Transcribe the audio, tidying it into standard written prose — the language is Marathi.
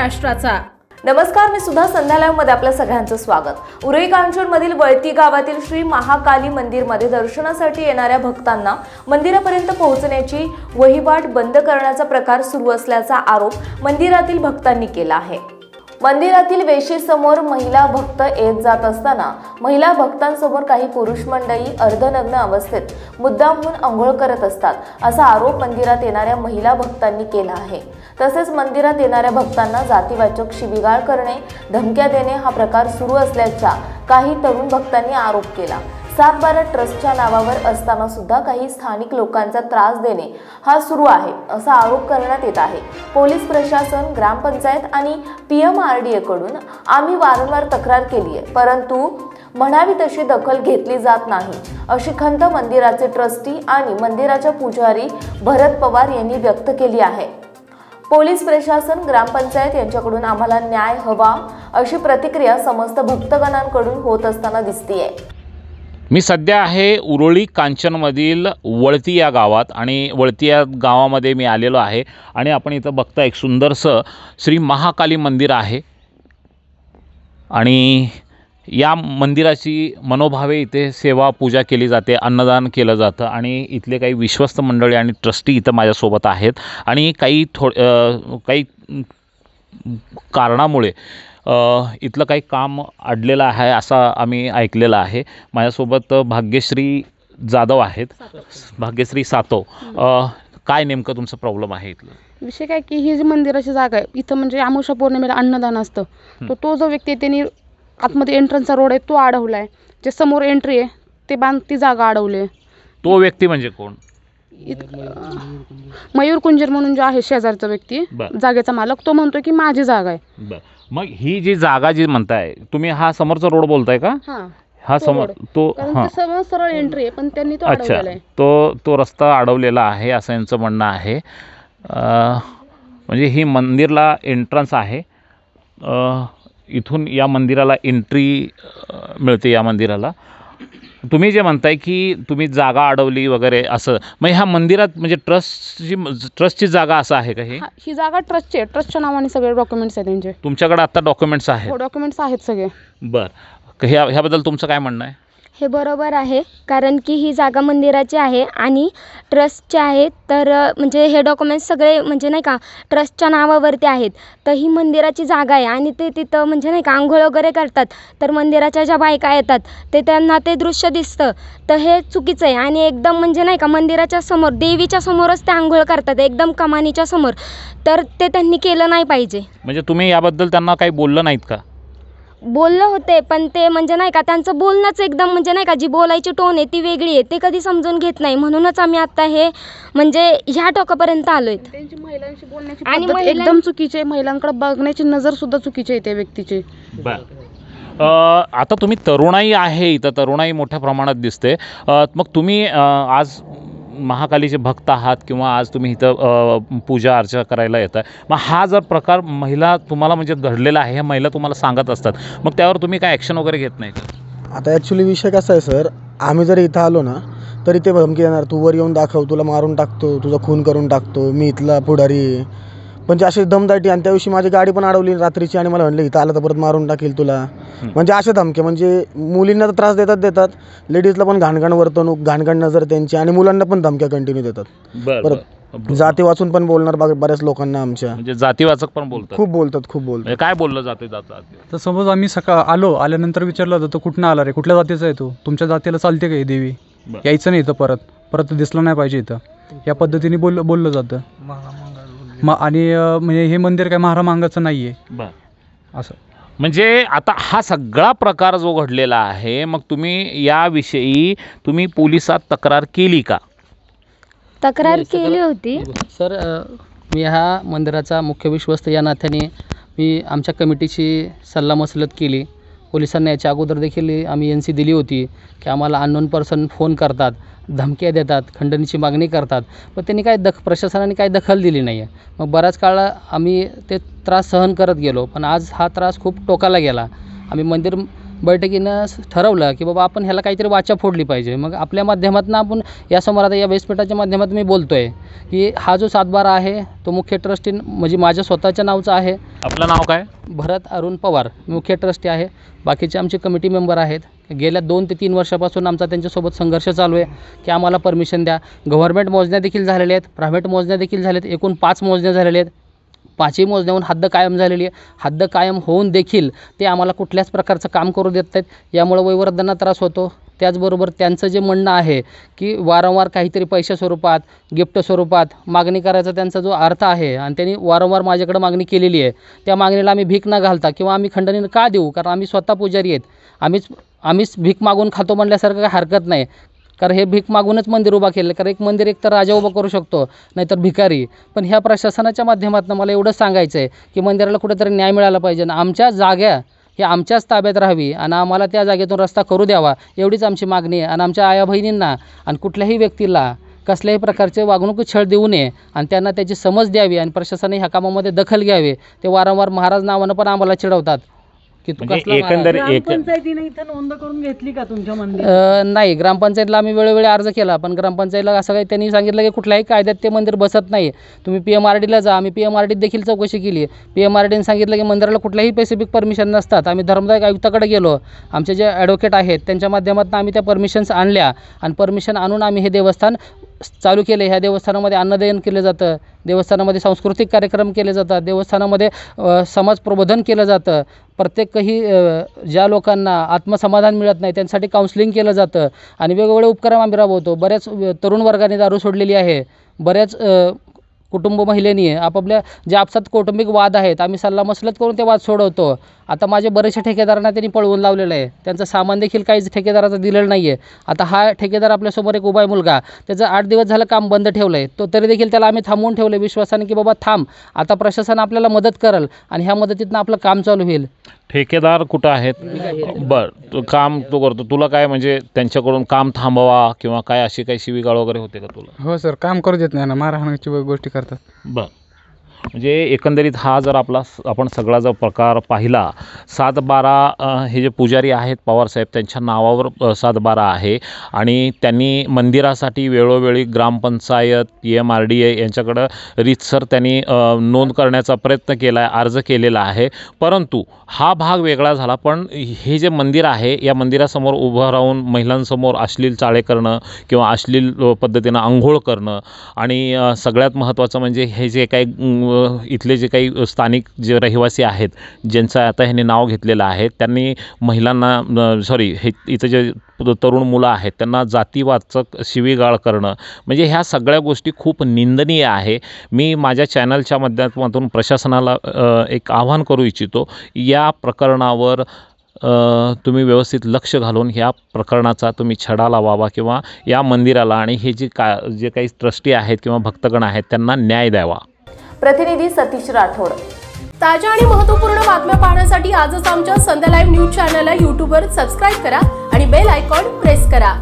महाराष्ट्राचा। नमस्कार, मी सुद्धा संध्या लाईव्ह मध्ये आपल्या सगळ्यांचं स्वागत। उरळी कांचनमधील वळती गावातील श्री महाकाली मंदिरमध्ये दर्शनासाठी येणाऱ्या भक्तांना मंदिरापर्यंत पोहोचण्याची वहिवाट बंद करण्याचा प्रकार सुरू असल्याचा आरोप मंदिरातील भक्तांनी केला आहे। मंदिरातील वेशीसमोर महिला भक्त येत जात असताना महिला भक्तांसमोर काही पुरुष मंडळी अर्धनग्न अवस्थेत मुद्दामहून अंघोळ करत असतात असा आरोप मंदिरात येणाऱ्या महिला भक्तांनी केला आहे। तसेच मंदिरात येणाऱ्या भक्तांना जातीवाचक शिवीगाळ करणे, धमक्या देणे हा प्रकार सुरू असल्याचा काही तरुण भक्तांनी आरोप केला। 7/12 ट्रस्टच्या नावावर असताना सुद्धा काही स्थानिक लोकांचा त्रास देणे हा सुरू आहे असा आरोप करण्यात येत आहे। पोलीस प्रशासन, ग्रामपंचायत आणि PMRDA कडून आम्ही वारंवार तक्रार केली आहे, परंतु म्हणावी तशी दखल घेतली जात नाही अशी खंत मंदिराचे ट्रस्टी आणि मंदिराच्या पुजारी भरत पवार यांनी व्यक्त केली आहे। पोलीस प्रशासन, ग्रामपंचायत यांच्याकडून आम्हाला न्याय हवा अशी प्रतिक्रिया समस्त भक्तगणांकडून होत असताना दिसतेय। मी सध्या आहे उरळी कांचनमधील वळती या गावात आणि वळती या गावामध्ये मी आलेलो आहे आणि आपण इथं बघता एक सुंदरसं श्री महाकाली मंदिर आहे आणि या मंदिराची मनोभावे इथे सेवा पूजा केली जाते, अन्नदान केलं जातं आणि इथले काही विश्वस्त मंडळी आणि ट्रस्टी इथं माझ्यासोबत आहेत आणि काही कारणामुळे इथलं काही काम अडलेलं आहे असं आम्ही ऐकलेलं आहे। माझ्यासोबत भाग्यश्री जाधव आहेत, भाग्यश्री सातव। काय नेमकं तुमचं प्रॉब्लेम आहे इथलं? विषय काय की ही जी मंदिराची जागा आहे इथं म्हणजे अमावस्या पौर्णिमेला अन्नदान असतं, तो जो व्यक्ती आहे त्यांनी आतमध्ये एंट्रन्सचा रोड आहे तो अडवला आहे, जे समोर एंट्री आहे ती जागा अडवली आहे। तो व्यक्ती म्हणजे कोण? मयूर कुंजीर म्हणून जो आहे शेजारचा व्यक्ती, जागेचा मालक, तो म्हणतो की माझी जागा आहे। मग ही जी जागा जी म्हणताय तुम्ही, हा समोरचा रोड बोलताय का? हा समोर तो सरळ एंट्री आहे पण त्यांनी तो अडवलेला आहे। तो रस्ता अडवलेला आहे असं यांचं म्हणणं आहे। म्हणजे ही मंदिरला एंट्रन्स आहे, इथून या मंदिराला एंट्री मिळते या मंदिराला। तुम्ही जे म्हणताय की तुम्ही जागा अडवली वगैरे असं, मग ह्या मंदिरात म्हणजे ट्रस्टची जागा असं आहे का? ही जागा ट्रस्टची आहे, ट्रस्टच्या नावाने सगळे डॉक्युमेंट्स आहेत त्यांचे। तुमच्याकडे आता डॉक्युमेंट्स आहेत? हो, डॉक्युमेंट्स आहेत सगळे। बरं, ह्याबद्दल तुमचं काय म्हणणं आहे? हे बरोबर आहे, कारण की ही जागा मंदिराची आहे आणि ट्रस्टची आहे, तर म्हणजे हे डॉक्युमेंट्स सगळे म्हणजे नाही का ट्रस्टच्या नावावरती आहेत। तर ही मंदिराची जागा आहे आणि ते तिथं म्हणजे नाही का आंघोळ वगैरे करतात, तर मंदिराच्या ज्या बायका येतात ते त्यांना ते दृश्य दिसतं, तर हे चुकीचं आहे। आणि एकदम म्हणजे नाही का मंदिराच्या समोर, देवीच्या समोरच ते आंघोळ करतात, एकदम कमानीच्या समोर, तर ते त्यांनी केलं नाही पाहिजे। म्हणजे तुम्ही याबद्दल त्यांना काही बोललं नाहीत का? बोललं होते, पण ते म्हणजे नाही का त्यांचं बोलणंच एकदम म्हणजे नाही का जी बोलायची टोन आहे ती वेगळी आहे, ते कधी समजून घेत नाही, म्हणूनच आम्ही आता हे म्हणजे ह्या टोकापर्यंत आलोय। त्यांची महिलांशी बोलण्याची पद्धत एकदम चुकीची आहे, महिलांकडे बघण्याची नजर सुद्धा चुकीची आहे त्या व्यक्तीची। आता तुम्ही तरुणाई आहे इथं, तरुणाई मोठ्या प्रमाणात दिसते, मग तुम्ही आज महाकालीचे भक्त आहात किंवा आज तुम्ही इथं पूजा अर्चा करायला येत आहे, मग हा जर प्रकार महिला तुम्हाला म्हणजे घडलेला आहे, ह्या महिला तुम्हाला सांगत असतात, मग त्यावर तुम्ही काय ॲक्शन वगैरे घेत नाही का? आता ॲक्च्युली विषय कसा आहे सर, आम्ही जर इथं आलो ना तरी ते धमकी येणार, तू वर येऊन दाखव, तुला मारून टाकतो, तुझा खून करून टाकतो, मी इथला पुढारी, म्हणजे असे दमदाटी। आणि त्या दिवशी माझी गाडी पण अडवली रात्रीची आणि मला म्हणलं इथं आलं तर परत मारून टाकेल तुला, म्हणजे असे धमके। म्हणजे मुलींना तर त्रास देतात, लेडीजला पण घाणघाण वर्तणूक, घाणघाण नजर त्यांची, आणि मुलांना पण धमक्या कंटिन्यू देतात। परत जाती वाचून पण बोलणार बऱ्याच लोकांना आमच्या, म्हणजे जातीवाचक पण बोलतात, खूप बोलतात। काय बोललं जाते? तर समज आम्ही आल्यानंतर विचारलं जातं कुठनं आला रे, कुठल्या जातीचा आहे तू, तुमच्या जातीला चालते का ही देवी, यायचं नाही इथं, परत दिसलं नाही पाहिजे इथं, या पद्धतीने बोललं जातं। आणि म्हणजे हे मंदिर काय महारामांगाचं नाही आहे असं। म्हणजे आता हा सगळा प्रकार जो घडलेला आहे, मग तुम्ही याविषयी तुम्ही पोलिसात तक्रार केली का? तक्रार केली होती सर। मी ह्या मंदिराचा मुख्य विश्वस्त या नात्याने मी आमच्या कमिटीची सल्लामसलत केली। पोलिसांना याच्या अगोदर देखील आम्ही NC दिली होती की आम्हाला अननोन पर्सन फोन करतात, धमक्या देतात, खंडणीची मागणी करतात, पण त्यांनी काय प्रशासनाने काही दखल दिली नाही आहे। मग बराच काळ आम्ही ते त्रास सहन करत गेलो, पण आज हा त्रास खूप टोकाला गेला। आम्ही मंदिर बैठकीनं ठरवलं की बाबा आपण ह्याला काहीतरी वाचा फोडली पाहिजे. मग आपल्या माध्यमातून आपण यासमोर आता या व्यासपीठाच्या माध्यमातून मी बोलतो आहे की हा जो 7/12 आहे तो मुख्य ट्रस्टी म्हणजे माझ्या स्वतःच्या नावचा आहे. आपलं नाव काय? भरत अरुण पवार मुख्य ट्रस्टी आहे. बाकीचे आमचे कमिटी मेंबर आहेत. गेल्या 2 ते 3 वर्षापासून आमचा त्यांच्यासोबत संघर्ष चालू आहे की आम्हाला परमिशन द्या. गव्हर्नमेंट मोजण्या देखील झालेल्या आहेत, प्रायव्हेट मोजण्या देखील झाल्यात. एकूण 5 मोजण्या झालेल्या आहेत. 5ही मोजण्याहून हद्द कायम झालेली आहे. हद्द कायम होऊन देखील ते आम्हाला कुठल्याच प्रकारचं काम करू देत नाहीत. यामुळे वयवर्धांना त्रास होतो. त्याचबरोबर त्यांचं जे म्हणणं आहे की वारंवार काहीतरी पैशा स्वरूपात गिफ्ट स्वरूपात मागणी करायचा त्यांचा जो अर्थ आहे आणि त्यांनी वारंवार माझ्याकडे मागणी केलेली आहे. त्या मागणीला आम्ही भीक न घालता किंवा आम्ही खंडणी का देऊ, कारण आम्ही स्वतः पुजारी आहेत. आम्हीच भीक मागून खातो म्हणल्यासारखं काही हरकत नाही. कारण हे भीक मागूनच मंदिर उभा केलं. कारण एक मंदिर एक तर राजा उभा करू शकतो, नाहीतर भिकारी. पण ह्या प्रशासनाच्या माध्यमातून मला एवढंच सांगायचं आहे की मंदिराला कुठेतरी न्याय मिळाला पाहिजे आणि आमच्या जागा ही आमच्याच ताब्यात राहावी आणि आम्हाला त्या जागेतून रस्ता करू द्यावा, एवढीच आमची मागणी आहे. आणि आमच्या आया बहिणींना आणि कुठल्याही व्यक्तीला कसल्याही प्रकारचे वागणूक छळ देऊ नये आणि त्यांना त्याची समज द्यावी आणि प्रशासनाने ह्या कामामध्ये दखल घ्यावी. ते वारंवार महाराज नावानं पण आम्हाला चिडवतात की तू कसला ग्रामपंचायतीने इथं नोंद करून घेतली का तुमच्या मंदिर? नाही, ग्रामपंचायतला आम्ही वेळोवेळी अर्ज केला, पण ग्रामपंचायतला असं काही त्यांनी सांगितलं की कुठल्याही कायद्यात ते मंदिर बसत नाही, तुम्ही PMRDला जा. आम्ही PMRDत देखील चौकशी केली. PMRDने सांगितलं की मंदिराला कुठल्याही स्पेसिफिक परमिशन नसतात. आम्ही धर्मदाय आयुक्ताकडे गेलो. आमचे जे ॲडव्होकेट आहेत त्यांच्या माध्यमातून आम्ही त्या परमिशन्स आणल्या आणि परमिशन आणून आम्ही हे देवस्थान चालू केले. ह्या देवस्थानामध्ये अन्नदान केलं जातं, देवस्थानामध्ये सांस्कृतिक कार्यक्रम केले जातात, देवस्थानामध्ये समाज प्रबोधन केलं जातं. प्रत्येक काही ज्या लोकांना आत्मसमाधान मिळत नाही त्यांच्यासाठी काउन्सिलिंग केलं जातं आणि वेगवेगळे उपक्रम आम्ही राबवतो. बऱ्याच तरुण वर्गाने दारू सोडलेली आहे. बऱ्याच कुटुंब महिलेनी आपापल्या जे आपसात कौटुंबिक वाद आहेत आम्ही सल्लामसलत करून ते वाद सोडवतो. आता माझे बरेचसे ठेकेदारांना त्यांनी पळवून लावलेलं आहे. त्यांचं सामान देखील काहीच ठेकेदाराचं दिलेलं नाही आहे. आता हा ठेकेदार आपल्यासमोर एक उभा आहे मुलगा, त्याचं 8 दिवस झालं काम बंद ठेवलं आहे. तो तरी देखील त्याला आम्ही थांबवून ठेवलं विश्वासाने की बाबा थांब, आता प्रशासन आपल्याला मदत करेल आणि ह्या मदतीतनं आपलं काम चालू होईल. ठेकेदार कुठं आहेत? बरं, काम तो करतो. तुला काय म्हणजे त्यांच्याकडून काम थांबवा किंवा काय अशी काही शिवीगाळ वगैरे होते का तुला? हो सर, काम करू देत नाही ना, मारहाणीची गोष्टी करतात. बरं, म्हणजे एकंदरीत हा जर आपण सगळा जर प्रकार पाहिला, 7/12 हे जे पुजारी आहेत पवारसाहेब त्यांच्या नावावर 7/12 आहे आणि त्यांनी मंदिरासाठी वेळोवेळी ग्रामपंचायत PMRDA यांच्याकडं रीतसर त्यांनी नोंद करण्याचा प्रयत्न केला आहे, अर्ज केलेला आहे. परंतु हा भाग वेगळा झाला. पण हे जे मंदिर आहे या मंदिरासमोर उभं राहून महिलांसमोर अश्लील चाळे करणं किंवा अश्लील पद्धतीनं आंघोळ करणं आणि सगळ्यात महत्त्वाचं म्हणजे हे जे काही इथले जे काही स्थानिक जे रहिवासी आहेत ज्यांचं आता ह्यांनी नाव घेतलेलं आहे त्यांनी महिलांना हे इथं जे तरुण मुलं आहेत त्यांना जातीवाचक शिवीगाळ करणं, म्हणजे ह्या सगळ्या गोष्टी खूप निंदनीय आहे. मी माझ्या चॅनलच्या माध्यमातून प्रशासनाला एक आवाहन करू इच्छितो, या प्रकरणावर तुम्ही व्यवस्थित लक्ष घालून ह्या प्रकरणाचा तुम्ही छडा लावावा किंवा या मंदिराला आणि हे जे काही ट्रस्टी आहेत किंवा भक्तगण आहेत त्यांना न्याय द्यावा. प्रतिनिधी सतीश राठोड. ताज्या आणि महत्त्वपूर्ण बातम्या पाहण्यासाठी आजच आमच्या संध्या लाईव्ह न्यूज चॅनलला YouTubeवर सबस्क्राईब करा आणि बेल आयकॉन प्रेस करा.